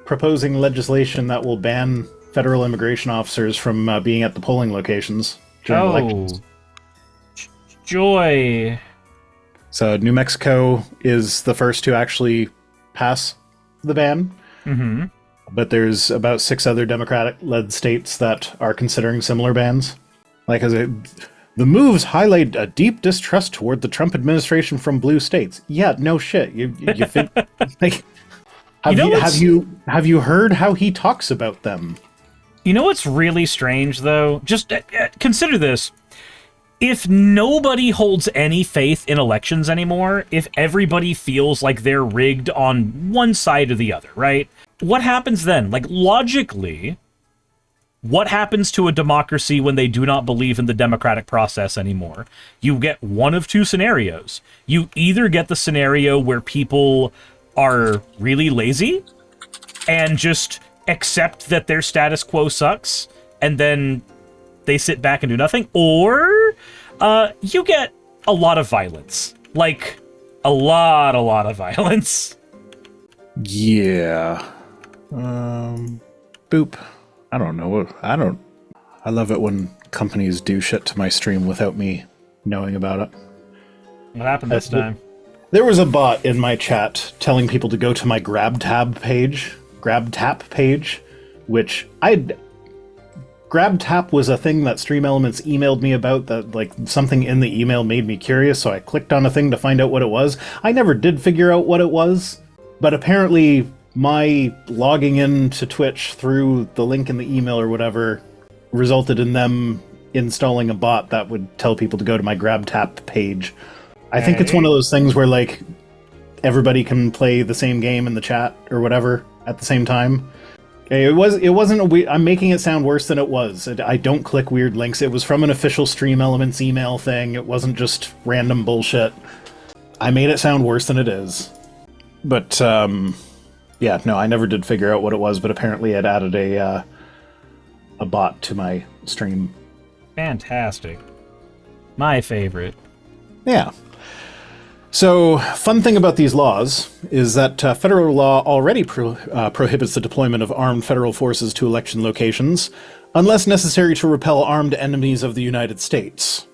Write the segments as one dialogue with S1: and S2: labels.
S1: proposing legislation that will ban federal immigration officers from being at the polling locations during elections.
S2: Joy.
S1: So New Mexico is the first to actually pass the ban.
S2: Mm-hmm.
S1: But there's about 6 other Democratic-led states that are considering similar bans. The moves highlight a deep distrust toward the Trump administration from blue states. Yeah, no shit. You think like have you heard how he talks about them?
S2: You know what's really strange though? Just consider this. If nobody holds any faith in elections anymore, if everybody feels like they're rigged on one side or the other, right? What happens then? Like, logically, what happens to a democracy when they do not believe in the democratic process anymore? You get one of 2 scenarios. You either get the scenario where people are really lazy and just accept that their status quo sucks, and then they sit back and do nothing, or you get a lot of violence. Like, a lot of violence.
S1: Yeah. Boop. I don't know. I love it when companies do shit to my stream without me knowing about it.
S2: What happened this time?
S1: There was a bot in my chat telling people to go to my GrabTap page, which GrabTap was a thing that Stream Elements emailed me about, that like something in the email made me curious, so I clicked on a thing to find out what it was. I never did figure out what it was, but apparently my logging in to Twitch through the link in the email or whatever resulted in them installing a bot that would tell people to go to my GrabTap page. I think it's one of those things where like everybody can play the same game in the chat or whatever at the same time. It wasn't a weird. I'm making it sound worse than it was. I don't click weird links. It was from an official Stream Elements email thing. It wasn't just random bullshit. I made it sound worse than it is. But yeah, no, I never did figure out what it was. But apparently, it added a bot to my stream.
S2: Fantastic. My favorite.
S1: Yeah. So, fun thing about these laws is that federal law already prohibits the deployment of armed federal forces to election locations unless necessary to repel armed enemies of the United States.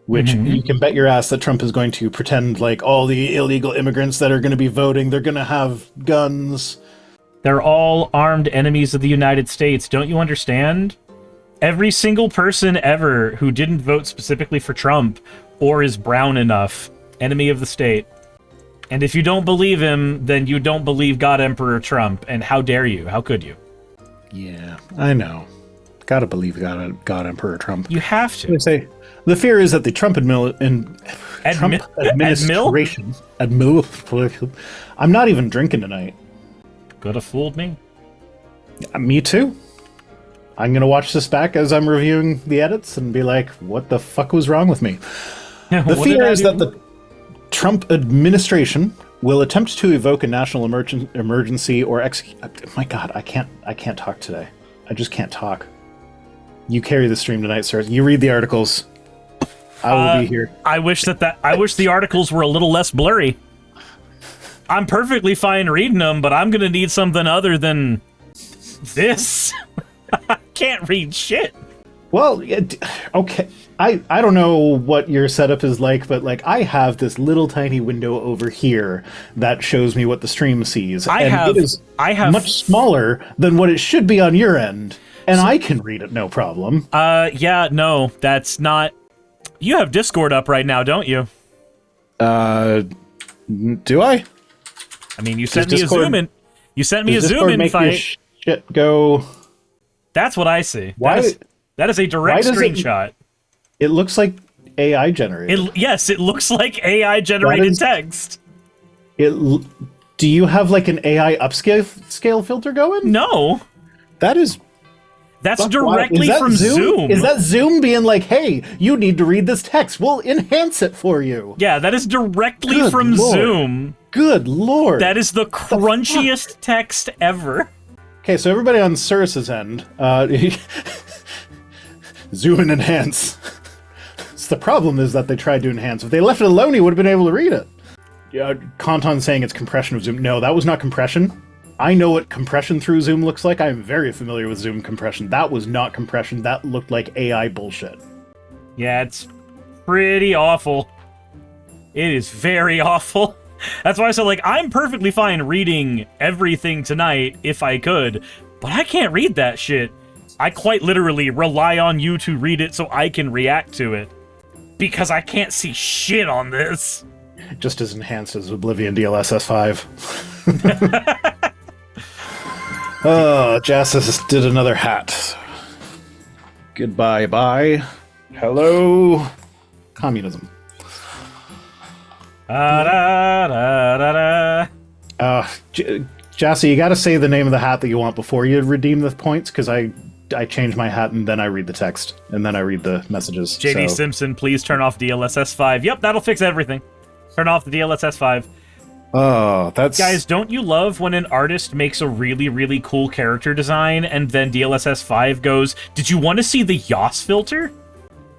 S1: Which you can bet your ass that Trump is going to pretend like all the illegal immigrants that are going to be voting, they're going to have guns.
S2: They're all armed enemies of the United States. Don't you understand? Every single person ever who didn't vote specifically for Trump or is brown enough, enemy of the state. And if you don't believe him, then you don't believe God Emperor Trump. And how dare you? How could you?
S1: Yeah, I know. Gotta believe God Emperor Trump.
S2: You have to.
S1: I say, the fear is that the Trump administration... I'm not even drinking tonight.
S2: Could have fooled me.
S1: Me too. I'm gonna watch this back as I'm reviewing the edits and be like, what the fuck was wrong with me? The fear is that the Trump administration will attempt to evoke a national emergency or execute... My God, I can't talk today. I just can't talk. You carry the stream tonight, sir. You read the articles. I will be here.
S2: I wish the articles were a little less blurry. I'm perfectly fine reading them, but I'm gonna need something other than this. I can't read shit.
S1: Well, okay. I don't know what your setup is like, but like I have this little tiny window over here that shows me what the stream sees. It is much smaller than what it should be on your end, and I can read it no problem.
S2: Yeah, no, that's not... You have Discord up right now, don't you?
S1: Do I?
S2: I mean, you sent me a Zoom in. You sent me a Zoom invite.
S1: Shit, go.
S2: That's what I see.
S1: Why?
S2: That is a direct screenshot.
S1: It looks like AI generated.
S2: Yes, it looks like AI generated text.
S1: Do you have like an AI upscale filter going?
S2: No.
S1: That's
S2: directly from Zoom.
S1: Is that Zoom being like, hey, you need to read this text. We'll enhance it for you.
S2: Yeah, that is directly from Zoom.
S1: Good Lord.
S2: That is the crunchiest text ever.
S1: Okay, so everybody on Cirrus's end, zoom and enhance. So the problem is that they tried to enhance. If they left it alone, he would have been able to read it. Yeah, Kanton saying it's compression of Zoom. No, that was not compression. I know what compression through Zoom looks like. I'm very familiar with Zoom compression. That was not compression. That looked like AI bullshit.
S2: Yeah, it's pretty awful. It is very awful. That's why I said, like, I'm perfectly fine reading everything tonight if I could, but I can't read that shit. I quite literally rely on you to read it so I can react to it. Because I can't see shit on this.
S1: Just as enhanced as Oblivion DLSS 5. Oh, Jassis did another hat. Goodbye, bye. Hello, communism. Jassy, you gotta say the name of the hat that you want before you redeem the points, because I change my hat and then I read the text, and then I read the messages.
S2: JD Simpson, please turn off DLSS 5. Yep, that'll fix everything. Turn off the DLSS 5.
S1: Oh, that's...
S2: Guys, don't you love when an artist makes a really, really cool character design, and then DLSS 5 goes, did you want to see the Yas filter?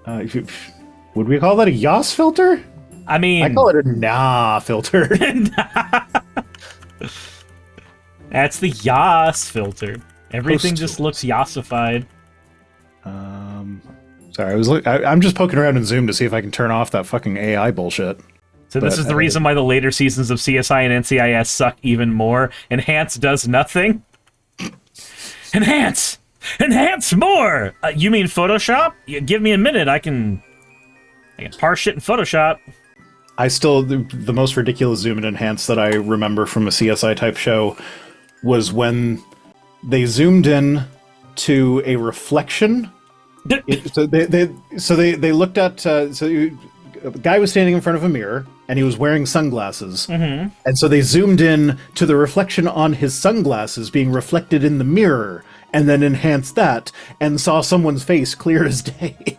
S1: Would we call that a Yas filter?
S2: I mean...
S1: I call it a nah filter.
S2: That's the Yas filter. Everything just looks Yassified.
S1: Sorry, I'm just poking around in Zoom to see if I can turn off that fucking AI bullshit.
S2: So this is the reason why the later seasons of CSI and NCIS suck even more. Enhance does nothing. Enhance! Enhance more! You mean Photoshop? Give me a minute, I can parse shit in Photoshop.
S1: The most ridiculous zoom and enhance that I remember from a CSI type show was when they zoomed in to a reflection. So they looked at a guy was standing in front of a mirror and he was wearing sunglasses.
S2: Mm-hmm. And
S1: so they zoomed in to the reflection on his sunglasses being reflected in the mirror and then enhanced that and saw someone's face clear as day.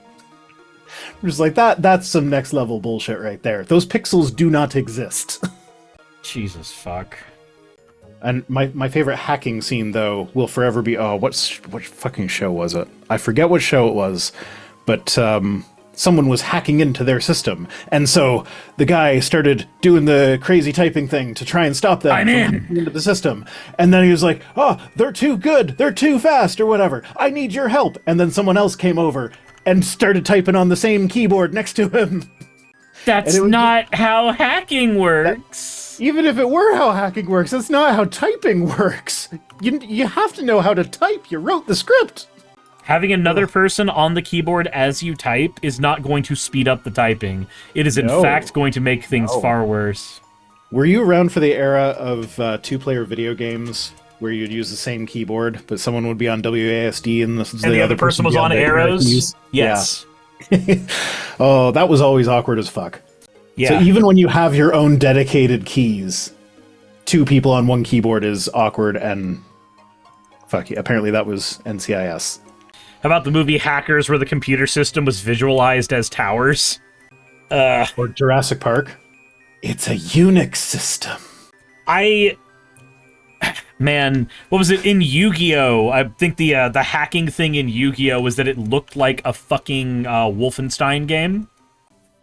S1: Just like that's some next level bullshit right there. Those pixels do not exist.
S2: Jesus fuck.
S1: And my favorite hacking scene though will forever be what fucking show was it? I forget what show it was, but someone was hacking into their system, and so the guy started doing the crazy typing thing to try and stop them from hacking into the system. And then he was like, "Oh, they're too good, they're too fast, or whatever. I need your help." And then someone else came over and started typing on the same keyboard next to him.
S2: That's not how hacking works.
S1: Even if it were how hacking works, that's not how typing works. You have to know how to type. You wrote the script.
S2: Having another person on the keyboard as you type is not going to speed up the typing. It is, in fact, going to make things far worse.
S1: Were you around for the era of two-player video games where you'd use the same keyboard, but someone would be on WASD and the other person was on
S2: arrows? Yes.
S1: Yeah. Oh, that was always awkward as fuck.
S2: Yeah.
S1: So even when you have your own dedicated keys, two people on one keyboard is awkward and... Fuck you. Apparently that was NCIS.
S2: How about the movie Hackers, where the computer system was visualized as towers?
S1: Or Jurassic Park. It's a Unix system.
S2: Man, what was it in Yu-Gi-Oh? I think the hacking thing in Yu-Gi-Oh was that it looked like a fucking Wolfenstein game,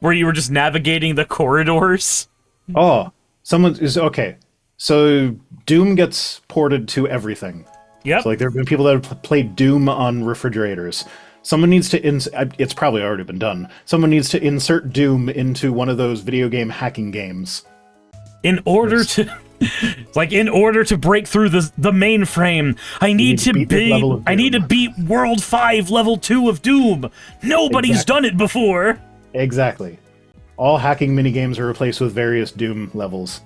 S2: where you were just navigating the corridors.
S1: Oh, okay. So Doom gets ported to everything.
S2: Yep.
S1: So, like, there have been people that have played Doom on refrigerators. Someone needs to it's probably already been done. Someone needs to insert Doom into one of those video game hacking games.
S2: In order to break through the mainframe, I need to beat World 5 Level 2 of Doom. Nobody's done it before.
S1: Exactly. All hacking minigames are replaced with various Doom levels.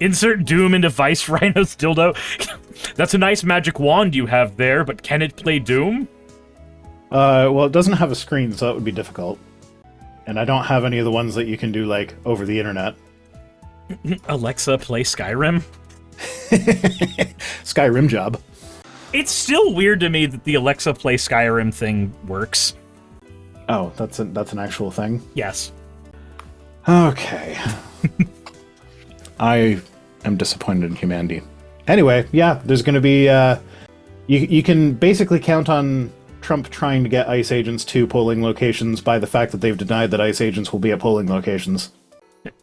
S2: Insert Doom into Vice Rhino's dildo. That's a nice magic wand you have there, but can it play Doom?
S1: Well, it doesn't have a screen, so that would be difficult. And I don't have any of the ones that you can do, like, over the internet.
S2: Alexa, play Skyrim?
S1: Skyrim job.
S2: It's still weird to me that the Alexa play Skyrim thing works.
S1: Oh, that's an actual thing?
S2: Yes.
S1: Okay. I am disappointed in humanity. Anyway, yeah, there's going to be... you can basically count on Trump trying to get ICE agents to polling locations by the fact that they've denied that ICE agents will be at polling locations.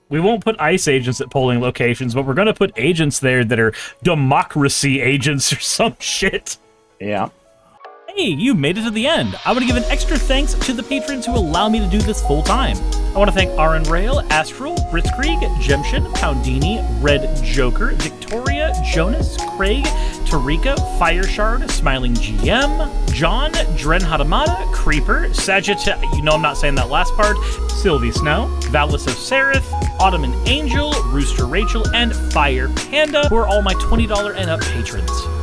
S2: We won't put ICE agents at polling locations, but we're going to put agents there that are democracy agents or some shit.
S1: Yeah.
S2: Hey, you made it to the end. I want to give an extra thanks to the patrons who allow me to do this full time. I want to thank Aaron Rail, Astral, Britzkrieg, Jemshin, Poundini, Red Joker, Victoria, Jonas, Craig, Tarika, Fireshard, Smiling GM, John, Dren Hadamada, Creeper, Sagitta, you know I'm not saying that last part, Sylvie Snow, Valis of Seraph, Ottoman Angel, Rooster Rachel, and Fire Panda, who are all my $20 and up patrons.